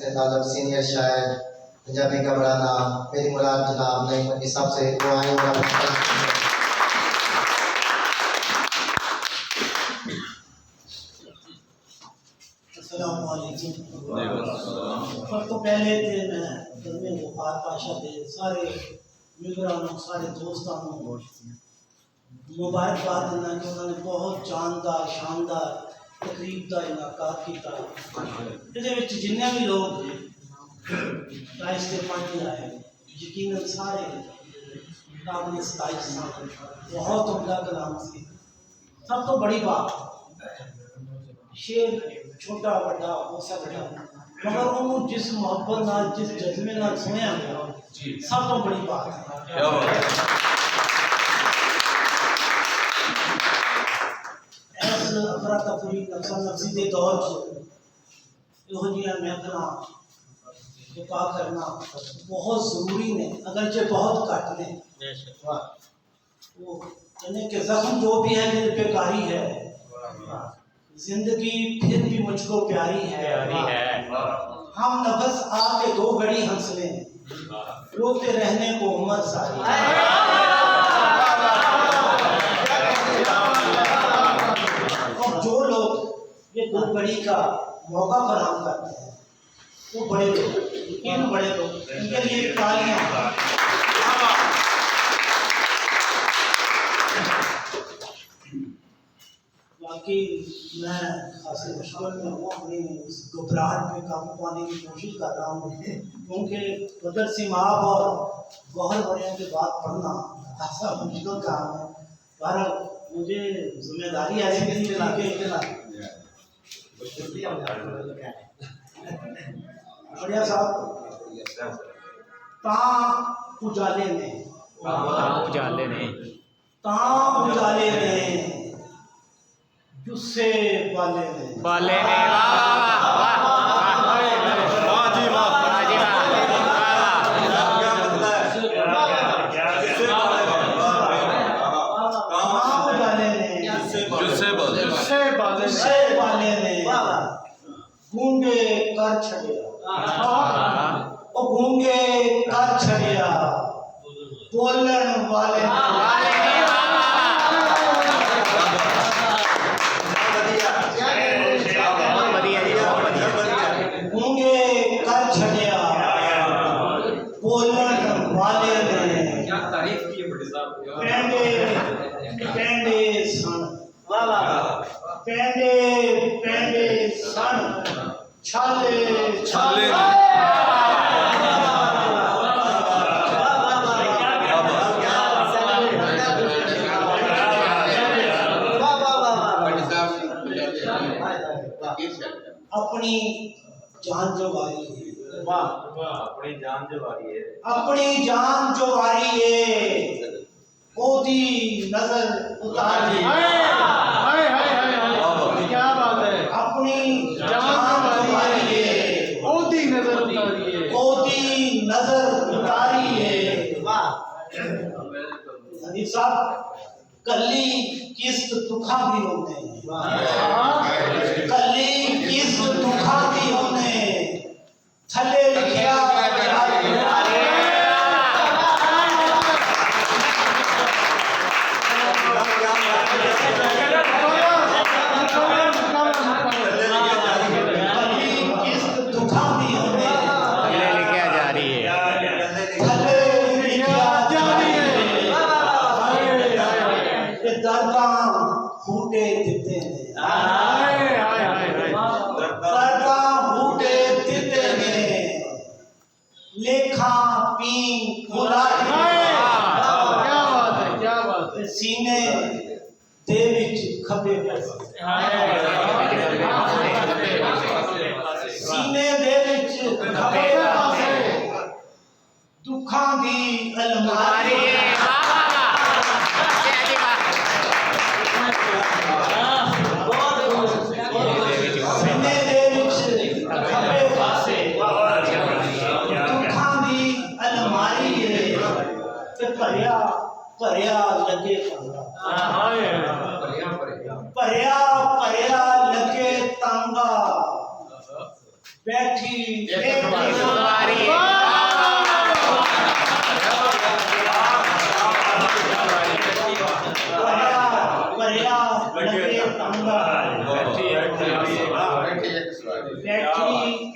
से ताल्लुक सीनियर शायर पंजाबी का बड़ा नाम मेरी मुराद जनाब नईम मनी साहब से दुआएं सब तो पहले मैं कलमे वफार पाशा के सारे मिलरानों सारे दोस्तों मुबारकबाद देना कि उन्होंने बहुत जानदार शानदार तकरीब का इनाकात किया। ये जिन्ने भी लोग पढ़ने आए यकीनन सारे काबिल सताइश बहुत उम्दा कलाम से। सब तो बड़ी बात शेर छोटा बड़ा हो सकता मगर उन्होंने जिस मोहब्बत नाल जिस जज्बे नाल सुनिया सब तो बड़ी बात है। अफरा तफरी नफसा नफसी के दौर यो महफिल करना बहुत जरूरी ने अगरचे बहुत घट ने वो के जख्म जो भी है मेरे बेकारी है जिंदगी फिर भी मुझको प्यारी है हम नफस आके दो घड़ी हंस लें रोते रहने को उम्र सारी। और जो लोग ये दो घड़ी का मौका फराहम करते हैं वो बड़े लोग इन बड़े लोग इनके लिए तालियां। बाकी मैं खासी मुश्किल में हूँ अपनी उस घबराहट पे काबू पाने की कोशिश कर रहा हूँ क्योंकि बदर सिमाब और गौहर वरियों के बाद पढ़ना ऐसा मुश्किल काम है। बहरहाल मुझे जिम्मेदारी ऐसी नहीं मिला के बढ़िया साहब ता उजाले ने जुस्से वाले ने गूंगे कर छड़िया बोलन वाले गूंगे कर छड़िया बोलन वाले ने क्या तारीफ की है बड़े साहब। पेंडे सन छाले अपनी जान जो वारी है अपनी जान जो वारी है ओदी नजर उतारी क्या बात है। अपनी जान जो वारी है ओदी नजर उतारी है। वाह साहब कली किस्त दुखा भी होने कली किस्त दुखा भी होने थले लिखिया बूटे दिते ने लेखा पी क्या बात है। सीने दे विच खबे सीने दे विच खबे दुखां दी अलमारी भरिया लगे भरिया लगे तांगा बैठी भरिया लगे तांगा बैठी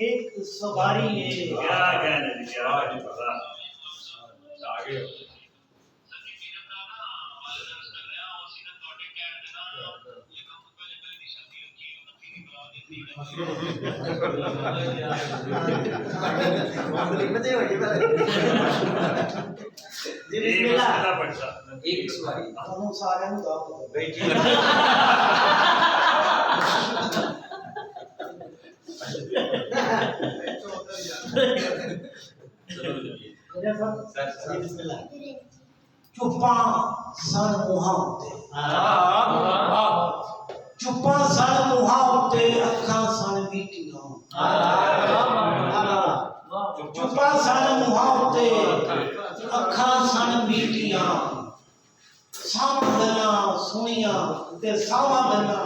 एक सवारी है ਤੁਹਾਨੂੰ ਸਾਰਿਆਂ ਨੂੰ ਦਾਓ ਚੁੱਪਾਂ ਸਨ ਮੂੰਹਾਂ ਉੱਤੇ ਚੁੱਪਾਂ ਸਨ ਮੂੰਹਾਂ ਉੱਤੇ ਅੱਖਾਂ ਸਨ ਬੀਟੀਆਂ ਚੁੱਪਾਂ ਸਨ ਮੂੰਹਾਂ ਉੱਤੇ ਅੱਖਾਂ ਸਨ ਬੀਟੀਆਂ ਸਾਵਾਂ ਗੱਲਾਂ ਸੁਣੀਆਂ ਤੇ ਸਾਵਾਂ ਗੱਲਾਂ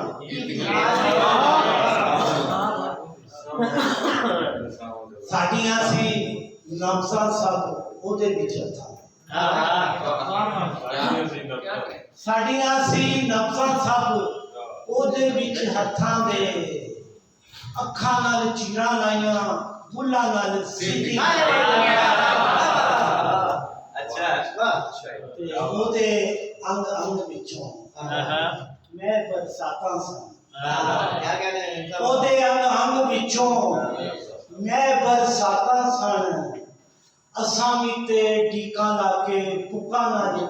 ਸਾਡੀਆਂ ਸੀ ਨਬਜ਼ਾਂ ਸਭ ਉਹਦੇ ਵਿੱਚ ਹੱਥਾਂ ਸਾਡੀਆਂ ਸੀ ਨਬਜ਼ਾਂ ਸਭ ਉਹਦੇ ਵਿੱਚ ਹੱਥਾਂ ਦੇ ਅੱਖਾਂ ਨਾਲ ਚੀਰਾਂ ਲਾਈਆਂ ਬੁੱਲਾਂ ਨਾਲ ਸਿੱਧੀ ਤੇ ਉਹਦੇ ਅੰਗ ਅੰਗ ਵਿੱਚੋਂ ਮੈਂ ਬਰਸਾਤਾਂ ਸਾਂ ਉਹਦੇ ਅੰਗ ਅੰਗ ਵਿੱਚੋਂ ਮੈਂ ਬਰਸਾਤਾਂ ਸਨ ਅਸਾਂ ਵੀ ਤੇ ਟੀਕਾਂ ਲਾ ਕੇ ਪੁੱਕਾਂ ਨਾਲ